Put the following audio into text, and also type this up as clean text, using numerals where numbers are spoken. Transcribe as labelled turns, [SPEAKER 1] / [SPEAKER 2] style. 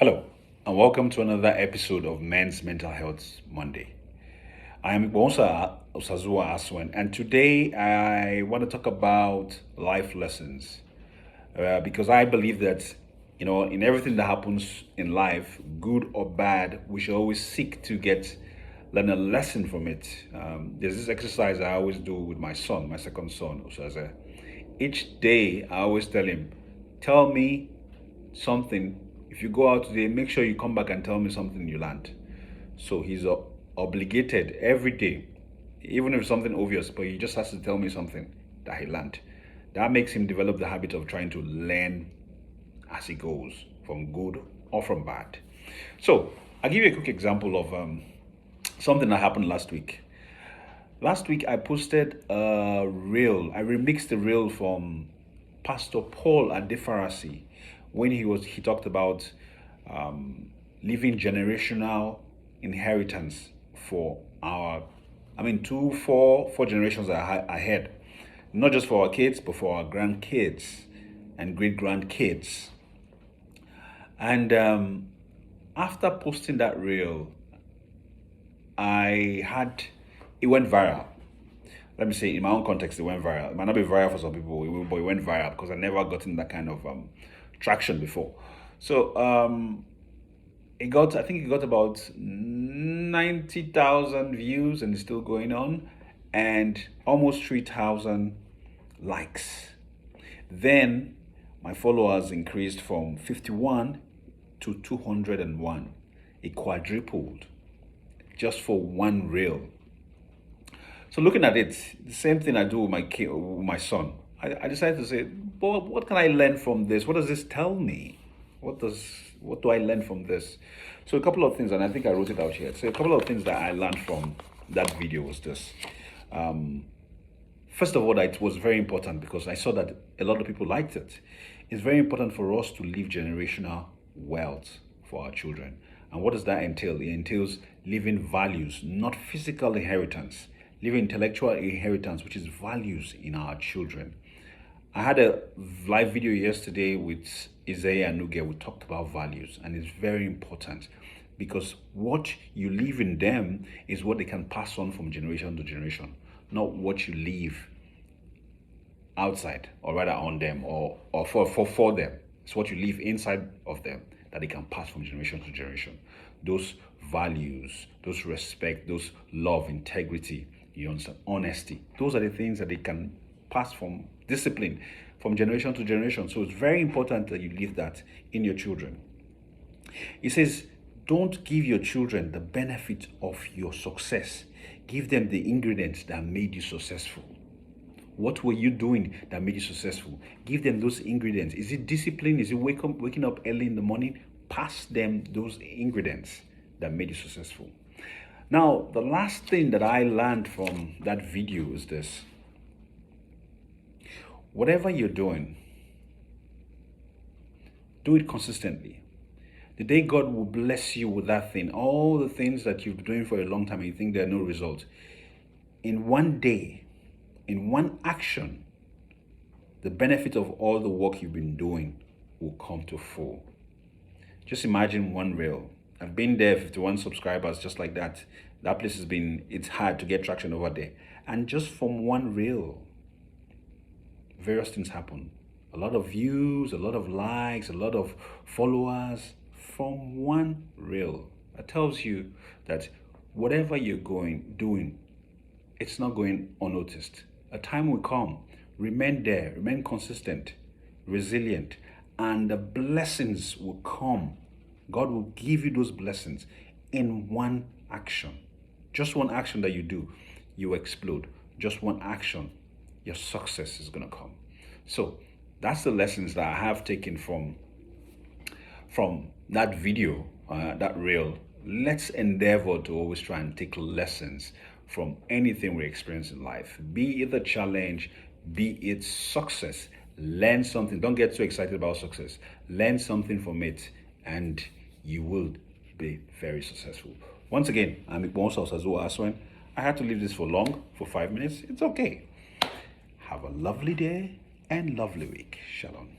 [SPEAKER 1] Hello, and welcome to another episode of Men's Mental Health Monday. I am Bonsa Osazua Aswen, and today I want to talk about life lessons because I believe that in everything that happens in life, good or bad, we should always seek to learn a lesson from it. There's this exercise I always do with my son, my second son, Osaze. Each day, I always tell him, "Tell me something. If you go out today, make sure you come back and tell me something you learned." So he's obligated every day, even if it's something obvious, but he just has to tell me something that he learned. That makes him develop the habit of trying to learn as he goes, from good or from bad. So I'll give you a quick example of something that happened last week. Last week I posted a reel. I remixed the reel from Pastor Paul Adefarasi when he talked about leaving generational inheritance for our, four generations ahead, not just for our kids, but for our grandkids and great grandkids. And after posting that reel, it went viral. Let me say, in my own context, it went viral. It might not be viral for some people, but it went viral because I never gotten that kind of traction before. So I think it got about 90,000 views, and it's still going on, and almost 3,000 likes. Then my followers increased from 51 to 201. It quadrupled just for one reel. So looking at it, the same thing I do with my son. I decided to say, but what can I learn from this? What does this tell me? What do I learn from this? So a couple of things, and I think I wrote it out here. So a couple of things that I learned from that video was this. First of all, it was very important because I saw that a lot of people liked it. It's very important for us to leave generational wealth for our children. And what does that entail? It entails leaving values, not physical inheritance, leaving intellectual inheritance, which is values in our children. I had a live video yesterday with Isaiah and Nuge. We talked about values, and it's very important because what you leave in them is what they can pass on from generation to generation, not what you leave outside, or rather on them, or for them. It's what you leave inside of them that they can pass from generation to generation. Those values, those respect, those love, integrity, you understand, honesty. Those are the things that they can pass from discipline from generation to generation. So it's very important that you leave that in your children. It says, don't give your children the benefit of your success. Give them the ingredients that made you successful. What were you doing that made you successful? Give them those ingredients. Is it discipline? Is it waking up early in the morning? Pass them those ingredients that made you successful. Now, the last thing that I learned from that video is this. Whatever you're doing, do it consistently. The day God will bless you with that thing, all the things that you've been doing for a long time and you think there are no results, in one day, in one action, the benefit of all the work you've been doing will come to full. Just imagine one reel. I've been there, 51 subscribers, just like that. That place it's hard to get traction over there. And just from one reel, various things happen. A lot of views, a lot of likes, a lot of followers from one reel. That tells you that whatever you're doing, it's not going unnoticed. A time will come. Remain there, remain consistent, resilient, and the blessings will come. God will give you those blessings in one action. Just one action that you do, you explode. Just one action, your success is going to come. So that's the lessons that I have taken from that video, that reel. Let's endeavor to always try and take lessons from anything we experience in life, be it a challenge, be it success. Learn something. Don't get too excited about success. Learn something from it, and you will be very successful. Once again, I'm Ikbonsa Osazua Aswen. I had to leave this for 5 minutes. It's okay. Have a lovely day and lovely week. Shalom.